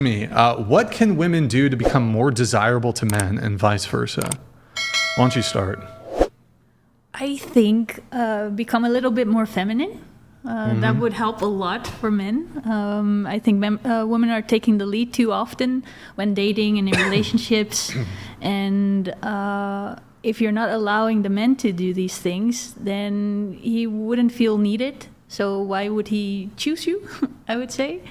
Me, what can women do to become more desirable to men and vice versa? Why don't you start? I think become a little bit more feminine. That would help a lot for men. I think women are taking the lead too often when dating and in relationships. And if you're not allowing the men to do these things, then he wouldn't feel needed. So why would he choose you, I would say.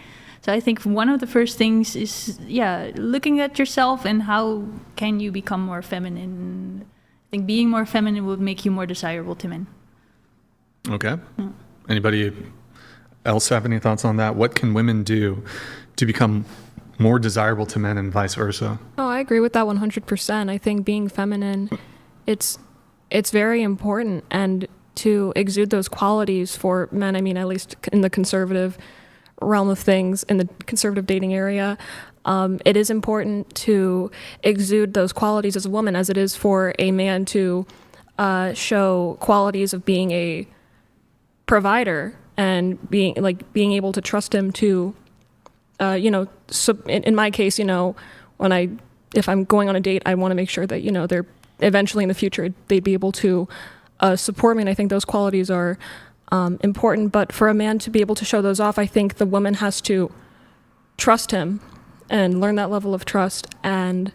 So I think one of the first things is, looking at yourself and how can you become more feminine. I think being more feminine would make you more desirable to men. Okay. Anybody else have any thoughts on that? What can women do to become more desirable to men and vice versa? Oh, I agree with that 100%. I think being feminine, it's very important, and to exude those qualities for men, I mean, at least in the conservative realm of things, in the conservative dating area, it is important to exude those qualities as a woman as it is for a man to show qualities of being a provider and being able to trust him to, so in my case, if I'm going on a date, I want to make sure that, they're eventually in the future, they'd be able to support me. And I think those qualities are important. But for a man to be able to show those off, I think the woman has to trust him and learn that level of trust. And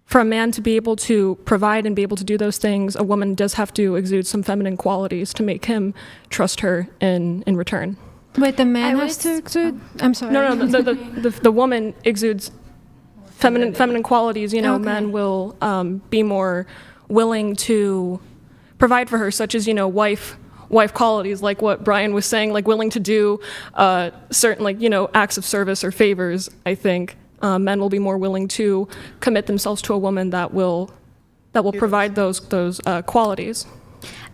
for a man to be able to provide and be able to do those things, a woman does have to exude some feminine qualities to make him trust her in return. Wait, the man has to exude? I'm sorry. No, the woman exudes feminine qualities. Okay. Men will be more willing to provide for her, such as, wife qualities, like what Brian was saying, like willing to do certain, acts of service or favors. I think men will be more willing to commit themselves to a woman that will provide those qualities.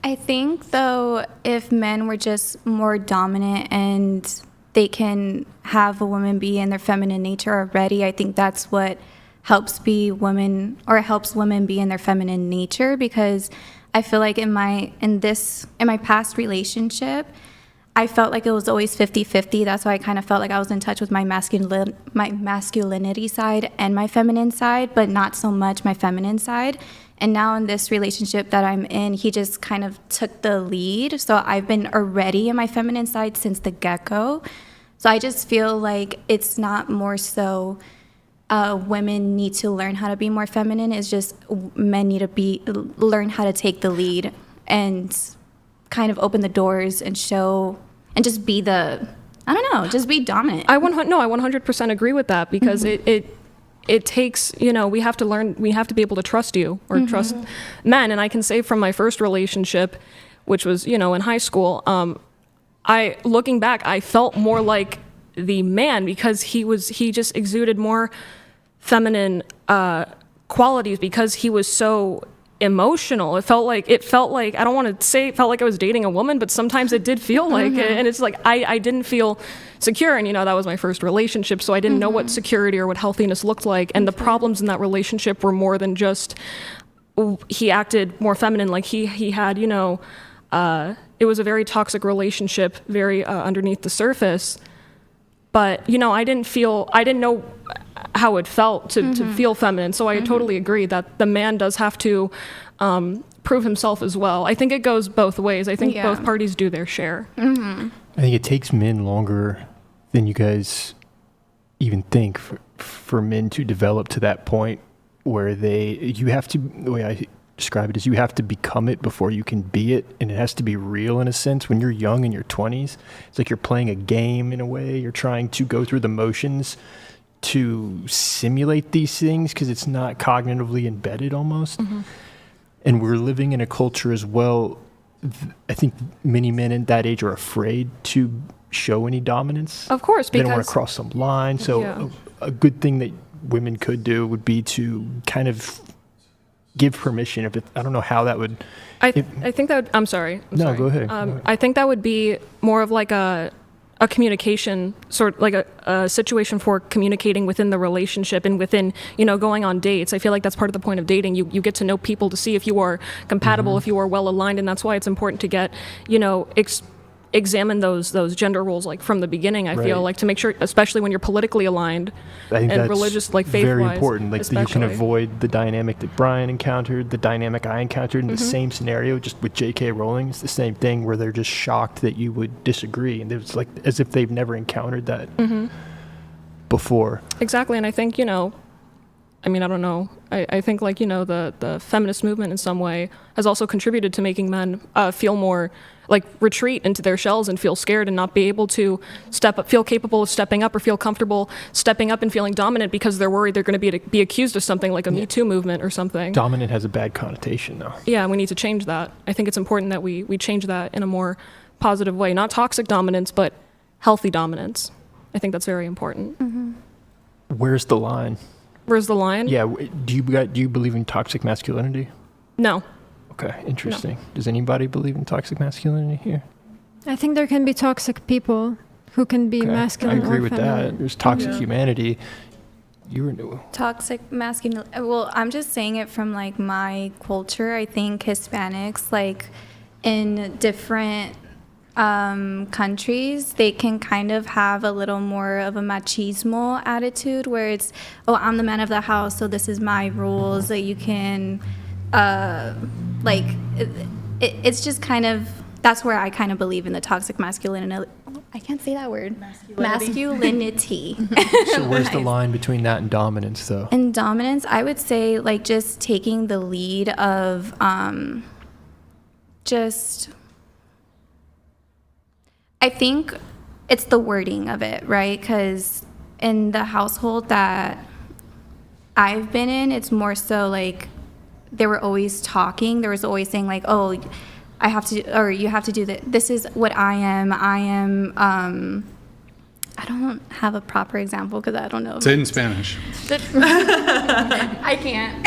I think, though, if men were just more dominant and they can have a woman be in their feminine nature already, I think that's what helps women be in their feminine nature, because I feel like in my past relationship, I felt like it was always 50-50. That's why I kind of felt like I was in touch with my masculinity side and my feminine side, but not so much my feminine side. And now in this relationship that I'm in, he just kind of took the lead. So I've been already in my feminine side since the get-go. So I just feel like it's not more so women need to learn how to be more feminine. It's just men need to learn how to take the lead and kind of open the doors and show and just be just be dominant. I 100% agree with that, because it takes, we have to be able to trust you or trust men. And I can say from my first relationship, which was, in high school, looking back, I felt more like the man, because he just exuded more feminine qualities, because he was so emotional. It felt like I don't want to say it felt like I was dating a woman, but sometimes it did feel like it. And it's like I didn't feel secure, and that was my first relationship, so I didn't know what security or what healthiness looked like. And the problems in that relationship were more than just he acted more feminine. Like he had, it was a very toxic relationship, very underneath the surface. But I didn't know how it felt to feel feminine. So I totally agree that the man does have to prove himself as well. I think it goes both ways. I think both parties do their share. I think it takes men longer than you guys even think for men to develop to that point where the way I describe it is you have to become it before you can be it, and it has to be real in a sense. When you're young in your 20s, it's like you're playing a game in a way. You're trying to go through the motions to simulate these things because it's not cognitively embedded almost. And we're living in a culture as well. I think many men at that age are afraid to show any dominance. Of course, because they don't want to cross some line. So a good thing that women could do would be to kind of give permission. I don't know how that would. I think that would. I'm sorry. Go ahead. I think that would be more of like a communication, sort of like a situation for communicating within the relationship and within, going on dates. I feel like that's part of the point of dating. You get to know people to see if you are compatible, if you are well aligned, and that's why it's important to get, examine those gender roles like from the beginning. I feel Right. like to make sure, especially when you're politically aligned I think and that's religious, like faith-wise, very important. Like that you can especially. avoid the dynamic that Brian encountered, the dynamic I encountered in the same scenario, just with J.K. Rowling. It's the same thing where they're just shocked that you would disagree, and it's like as if they've never encountered that before. Exactly, and I think, I mean, I don't know. I think like, the feminist movement in some way has also contributed to making men feel more like retreat into their shells and feel scared and not be able to step up, feel capable of stepping up or feel comfortable stepping up and feeling dominant because they're worried they're going to be accused of something like a Me Too movement or something. Dominant has a bad connotation, though. Yeah, we need to change that. I think it's important that we change that in a more positive way. Not toxic dominance, but healthy dominance. I think that's very important. Where's the line? Where's the line? Yeah, do you believe in toxic masculinity? No. Okay, interesting. Does anybody believe in toxic masculinity here? I think there can be toxic people who can be Okay, masculine I agree or with feminine. that. There's toxic humanity. You were Toxic masculinity. Well, I'm just saying it from like my culture. I think Hispanics, like in different countries, they can kind of have a little more of a machismo attitude where it's, oh, I'm the man of the house, so this is my rules that you can, like, it's just kind of, that's where I kind of believe in the toxic masculinity. I can't say that word. Masculinity. So where's the line between that and dominance, though? In dominance, I would say like just taking the lead of just, I think it's the wording of it, right? Because in the household that I've been in, it's more so like they were always talking. There was always saying like, oh, I have to, or you have to do that. This is what I am. I don't have a proper example because I don't know. Say it in Spanish. I can't.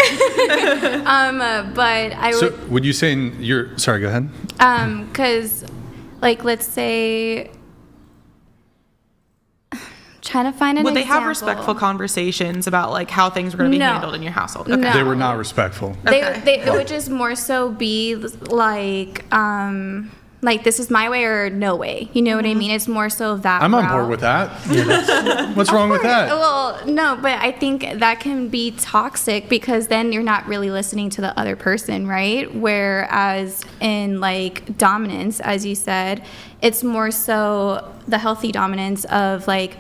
But I would. So would you say in your, sorry, go ahead. Because, like, let's say, trying to find an Would they have example. respectful conversations about like how things were going to be No. handled in your household? No. They were not respectful. It would just more so be like this is my way or no way. You know what I mean? It's more so that I'm on route. board with that. What's wrong with that? Well, no, but I think that can be toxic because then you're not really listening to the other person, right? Whereas in like dominance, as you said, it's more so the healthy dominance of like,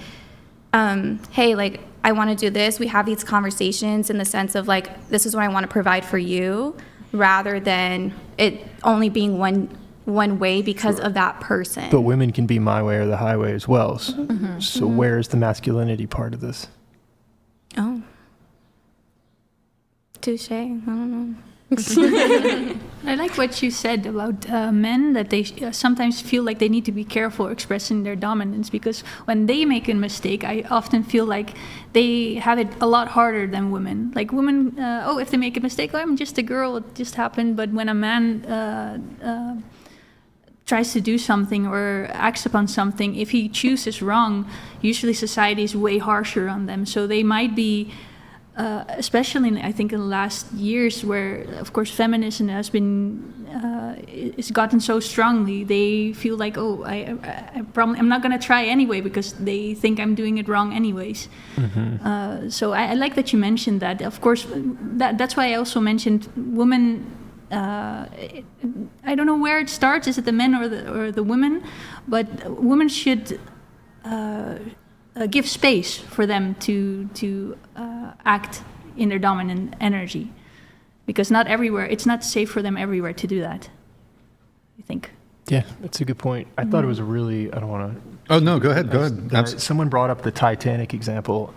hey, like I want to do this. We have these conversations in the sense of like, this is what I want to provide for you, rather than it only being one way because of that person. But women can be my way or the highway as well. So where's the masculinity part of this? Oh. Touche. I don't know. I like what you said about men, that they sometimes feel like they need to be careful expressing their dominance, because when they make a mistake, I often feel like they have it a lot harder than women. Like women, if they make a mistake, oh, I'm just a girl, it just happened. But when a man tries to do something or acts upon something, if he chooses wrong, usually society is way harsher on them. So they might be, especially I think in the last years, where of course feminism has been it's gotten so strongly, they feel like, oh, I'm not going to try anyway because they think I'm doing it wrong anyways. So I like that you mentioned that. Of course, that's why I also mentioned women. I don't know where it starts. Is it the men or the women? But women should give space for them to act in their dominant energy, because not everywhere. It's not safe for them everywhere to do that, I think. Yeah, that's a good point. I thought it was a really, I don't want to. Oh, no, go ahead. Go ahead. Someone brought up the Titanic example,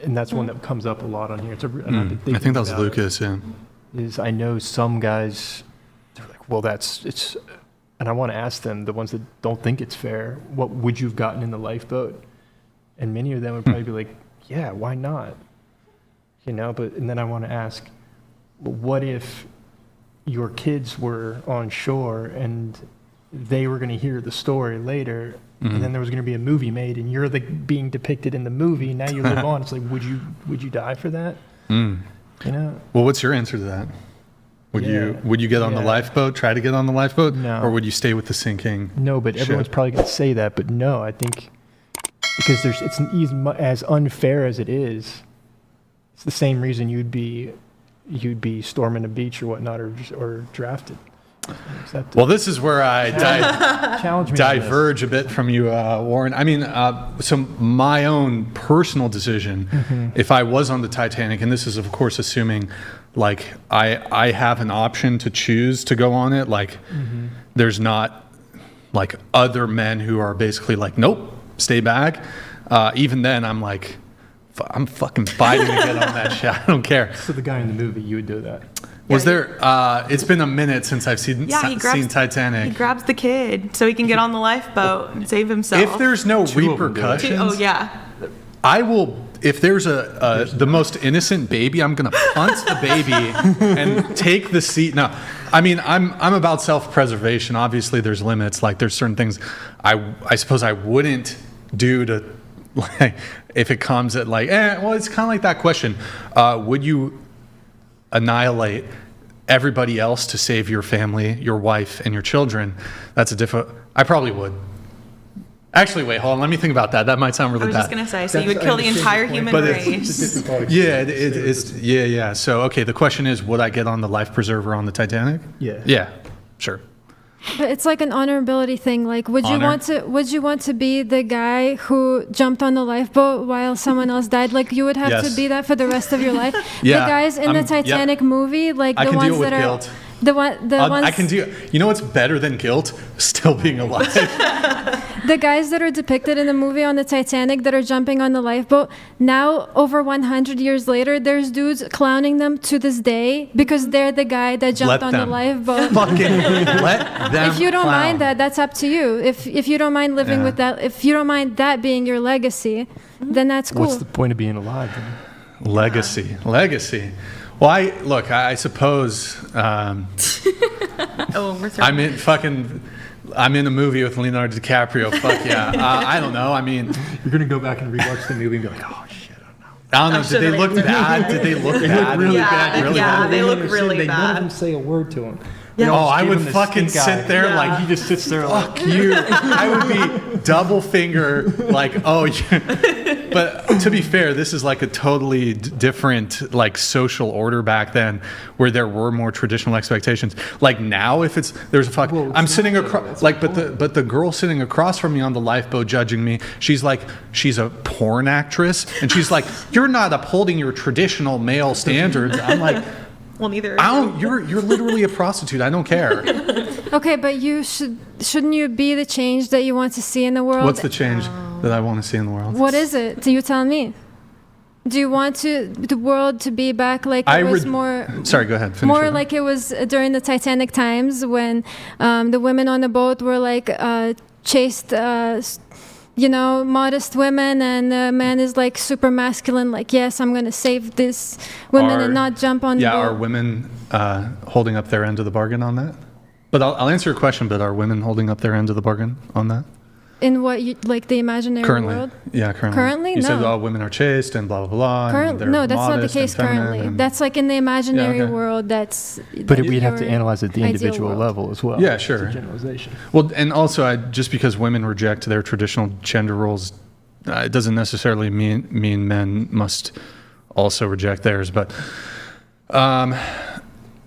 and that's one that comes up a lot on here. It's and I've been I thinking think that was about it. Lucas, yeah. Is I know some guys, they're like, well, it's, and I want to ask them, the ones that don't think it's fair, what would you have gotten in the lifeboat? And many of them would probably be like, yeah, why not? You know, and then I want to ask, well, what if your kids were on shore and they were going to hear the story later, and then there was going to be a movie made, and you're being depicted in the movie, now you live on. It's like, would you die for that? You know? Well, what's your answer to that? Would you get on the Yeah. lifeboat? Try to get on the lifeboat, No. or would you stay with the sinking? No, but everyone's ship? probably going to say that. But no, I think because it's as unfair as it is. It's the same reason you'd be storming a beach or whatnot, or drafted. Accepted. Well, this is where I Challenge me on this. diverge a bit from you, Warren. I mean, so my own personal decision, if I was on the Titanic, and this is of course assuming, like I have an option to choose to go on it. Like, there's not like other men who are basically like, nope, stay back. Even then, I'm like, I'm fucking fighting to get on that shit. I don't care. So the guy in the movie, you would do that. Was there? It's been a minute since I've seen Titanic. He grabs the kid so he can get on the lifeboat and save himself. If there's no Two of them do it. repercussions, Oh yeah. I will. If there's the most innocent baby, I'm gonna punt the baby and take the seat. No, I mean I'm about self-preservation. Obviously, there's limits. Like there's certain things I suppose I wouldn't do to. Like, if it comes at like, well, it's kind of like that question. Would you annihilate everybody else to save your family, your wife, and your children? That's a difficult. I probably would. Actually, wait, hold on. Let me think about that. That might sound I really was bad. just gonna say, so you would kill the entire human But race. Yeah, it's yeah. So okay, the question is, would I get on the life preserver on the Titanic? Yeah. Yeah, sure. But it's like an honorability thing. Like, would Honor? you want to be the guy who jumped on the lifeboat while someone else died? Like, you would have Yes. to be that for the rest of your life. Yeah, The guys in the yep. Titanic movie, like I the can ones deal with that are guilt. the ones I can do. You know what's better than guilt? Still being alive. the guys that are depicted in the movie on the Titanic that are jumping on the lifeboat. Now, over 100 years later, there's dudes clowning them to this day because they're the guy that jumped Let on them. the lifeboat. Fucking let them. If you don't clown. mind that, that's up to you. If you don't mind living Yeah. with that, if you don't mind that being your legacy, then that's cool. What's the point of being alive then? Legacy. Well, I suppose Oh, we're throwing. I'm in a movie with Leonardo DiCaprio. Fuck yeah. I don't know. I mean, You're gonna go back and rewatch the movie and be like, oh shit, I don't know. I Did they should've look answered. bad? Did they look bad? really Yeah, bad. Really yeah, bad? they look really None of bad. them say a word to him. Yeah. Oh, I would fucking sit there Yeah. like He just sits there like, fuck you. I would be double finger like, oh, but to be fair, this is like a totally different like social order back then, where there were more traditional expectations. Like now, if there's a fuck, Well, I'm it's sitting not, across like, but the girl sitting across from me on the lifeboat judging me, she's a porn actress, and she's like, you're not upholding your traditional male standards. I'm like. Well, neither. You're literally a prostitute. I don't care. Okay, but shouldn't you be the change that you want to see in the world? What's the change that I want to see in the world? What is it? Do you tell me? Do you want the world to be back like it was more? Sorry, go ahead. Finish More it. like it was during the Titanic times when the women on the boat were like chaste, modest women, and the man is like super masculine, like, yes, I'm going to save this women and not jump on the boat. Are women holding up their end of the bargain on that? But I'll answer your question, but are women holding up their end of the bargain on that? In what, like the imaginary Currently. world? Yeah, currently. Currently? You said No. all women are chaste and blah, blah, blah. and they're No, that's not the modest and case feminine currently. and- That's like in the imaginary okay. world. That's. but we'd have to your analyze at the ideal individual world. level as well. Yeah, It's sure. a generalization. Well, and also, just because women reject their traditional gender roles, it doesn't necessarily mean men must also reject theirs. But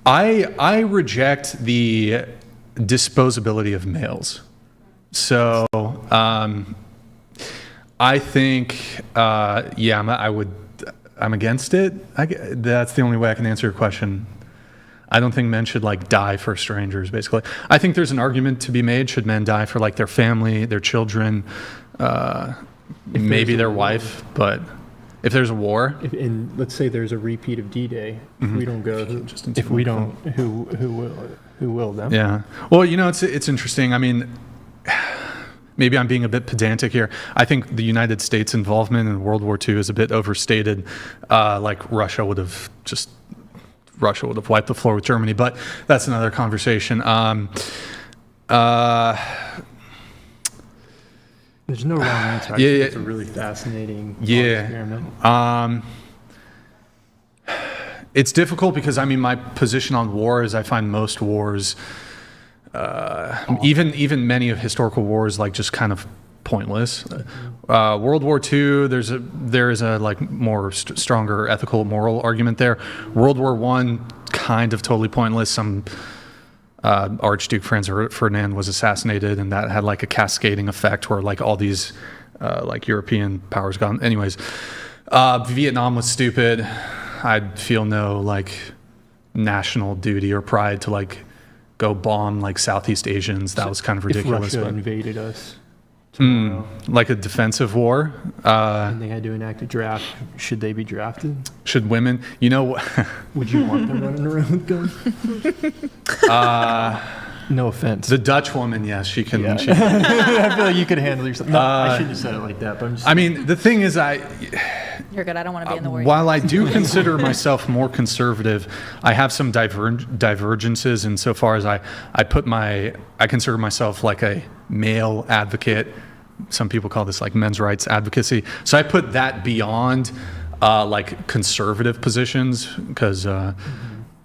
I reject the disposability of males. So I think, I'm against it. That's the only way I can answer your question. I don't think men should like die for strangers, basically. I think there's an argument to be made. Should men die for like their family, their children, maybe their wife? But if there's a war, And let's say there's a repeat of D-Day. If we don't go, if we don't, who will them? yeah. Well, it's interesting. I mean, maybe I'm being a bit pedantic here. I think the United States involvement in World War II is a bit overstated. Like Russia would have wiped the floor with Germany, but that's another conversation. There's no wrong answer. I Yeah, think yeah. it's a really fascinating Yeah. experiment. it's difficult because I mean my position on war is I find most wars, even many of historical wars, like just kind of pointless. World War II, there is a like more stronger ethical moral argument there. World War I, kind of totally pointless. Some Archduke Franz Ferdinand was assassinated, and that had like a cascading effect where like all these like European powers gone. Anyways, Vietnam was stupid. I feel no like national duty or pride to like go bomb like Southeast Asians. That was kind of ridiculous. If Russia But invaded us tomorrow, like a defensive war, and they had to enact a draft, should they be drafted? should women? You know, Would you want them running around with guns? No offense. the Dutch woman, yes, she can. Yeah. She can. I feel like you could handle yourself. No, I shouldn't have said it like that, but I'm just. I mean, the thing is, You're good. I don't want to be in the war. while I do consider myself more conservative, I have some divergences insofar as I consider myself like a male advocate. Some people call this like men's rights advocacy. So I put that beyond like conservative positions because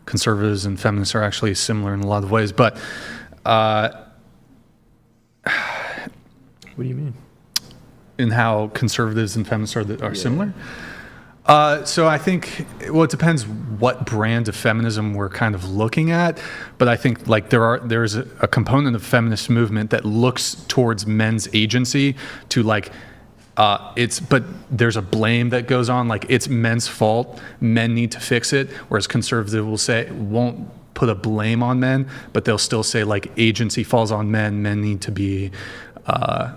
conservatives and feminists are actually similar in a lot of ways. But What do you mean? in how conservatives and feminists are similar. So I think, well, it depends what brand of feminism we're kind of looking at, but I think like there's a component of feminist movement that looks towards men's agency to like, but there's a blame that goes on, like it's men's fault, men need to fix it, whereas conservative won't put a blame on men, but they'll still say like agency falls on men need to be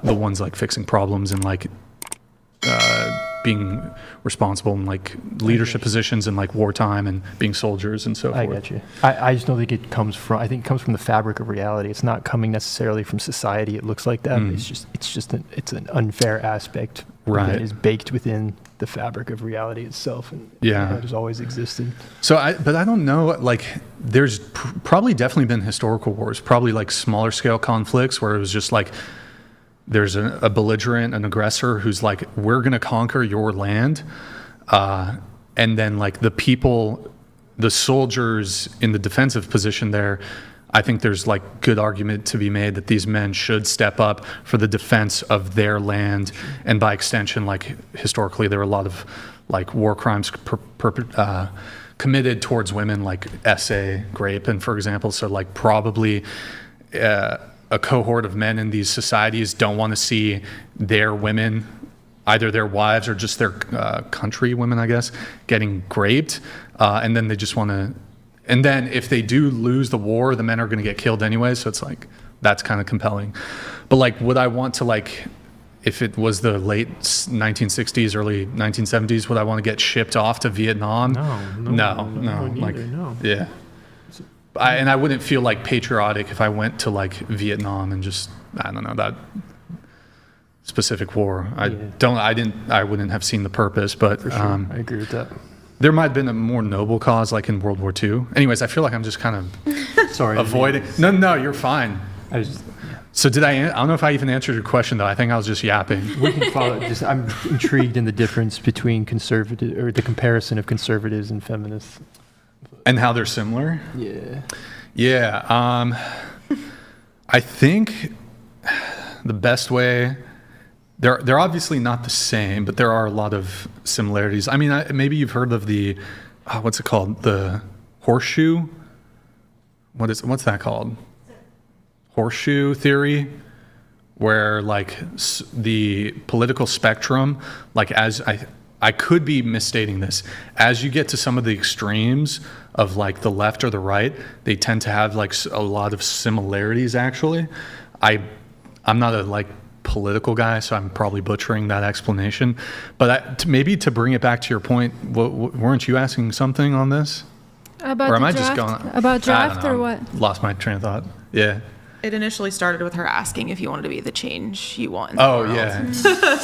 the ones like fixing problems and like being responsible in like leadership positions in like wartime and being soldiers and so forth. I get you. I just don't think it comes from. I think it comes from the fabric of reality. It's not coming necessarily from society. It looks like that. But it's an unfair aspect Right. that is baked within the fabric of reality itself, and Yeah. that has always existed. But I don't know, like there's probably definitely been historical wars, probably like smaller scale conflicts where it was just like there's a belligerent, an aggressor who's like, we're going to conquer your land. And then like the people, the soldiers in the defensive position there, I think there's like good argument to be made that these men should step up for the defense of their land. And by extension, like historically, there were a lot of like war crimes committed towards women, like essay, rape, and for example, so like probably a cohort of men in these societies don't want to see their women, either their wives or just their country women, I guess, getting raped. And then they just want to, and then if they do lose the war, the men are going to get killed anyway. So it's like, that's kind of compelling. But like, would I want to like, if it was the late 1960s, early 1970s, would I want to get shipped off to Vietnam? No. Like, no. yeah. And I wouldn't feel like patriotic if I went to like Vietnam and just, I don't know, that specific war. I wouldn't have seen the purpose, but For sure. I agree with that. there might have been a more noble cause like in World War II. Anyways, I feel like I'm just kind of Sorry. avoiding. No, you're fine. I was. So I don't know if I even answered your question though. I think I was just yapping. We can follow. I'm intrigued in the difference between conservative, or the comparison of conservatives and feminists. And how they're similar? Yeah. Yeah. I think the best way, they're obviously not the same, but there are a lot of similarities. I mean, maybe you've heard of the, what's it called? The horseshoe? What's that called? Horseshoe theory, where like the political spectrum, like as I could be misstating this, as you get to some of the extremes of like the left or the right, they tend to have like a lot of similarities actually. I'm not a like political guy, so I'm probably butchering that explanation, but maybe to bring it back to your point, weren't you asking something on this? About Or am the I draft? just going? About I don't draft or know. what? Lost my train of thought. Yeah. It initially started with her asking if you wanted to be the change you want in the Oh world. yeah.